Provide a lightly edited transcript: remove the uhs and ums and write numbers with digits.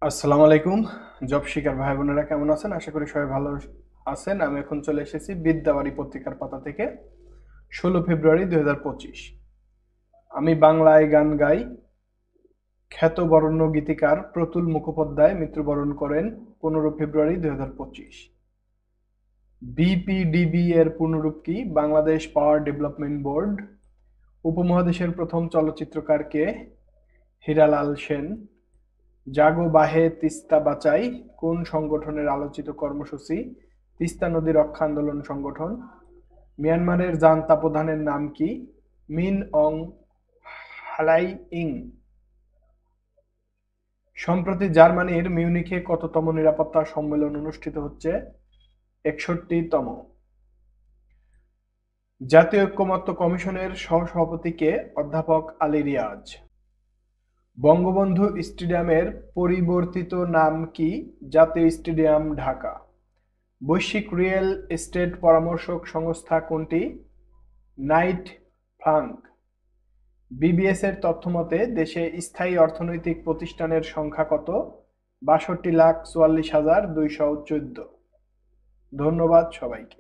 আসসালামু আলাইকুম। জব শিকার ভাই বোনেরা কেমন আছেন? আশা করি সবাই ভালো আছেন। আমি এখন চলে এসেছি বিদ্যাবাড়ি পত্রিকার পাতা থেকে 16 ফেব্রুয়ারি 2025। আমি বাংলায় গান গাই। খ্যাত বরেণ্য গীতিকার প্রতুল মুখোপাধ্যায় মৃত্যুবরণ করেন 15 ফেব্রুয়ারি 2025। বিপিডিবি এর পূর্ণরূপ কি? Bangladesh power development board. উপমহাদেশের প্রথম চলচ্চিত্রকার কে? হীরালাল সেন। জাগো বাহে তিস্তা বাঁচাই কোন সংগঠনের আলোচিত কর্মসূচি? তিস্তা নদী রক্ষা আন্দোলন সংগঠন। মিয়ানমারের জান্তা প্রধানের নাম কি? মিন অং হ্লাইইং। সম্প্রতি জার্মানির মিউনিখে কততম নিরাপত্তা সম্মেলন অনুষ্ঠিত হচ্ছে? 61তম। জাতীয় ঐক্যমত্য কমিশনের সহসভাপতি কে? অধ্যাপক আলী রিয়াজ। বঙ্গবন্ধু স্টেডিয়ামের পরিবর্তিত নাম কি? জাতীয় স্টেডিয়াম, ঢাকা। বৈশ্বিক রিয়েল এস্টেট পরামর্শক সংস্থা কোনটি? Night Frank. বিবিএস এর তথ্যমতে দেশে স্থায়ী অর্থনৈতিক প্রতিষ্ঠানের সংখ্যা কত? ৬২,৪৪,২১৪। ধন্যবাদ সবাইকে।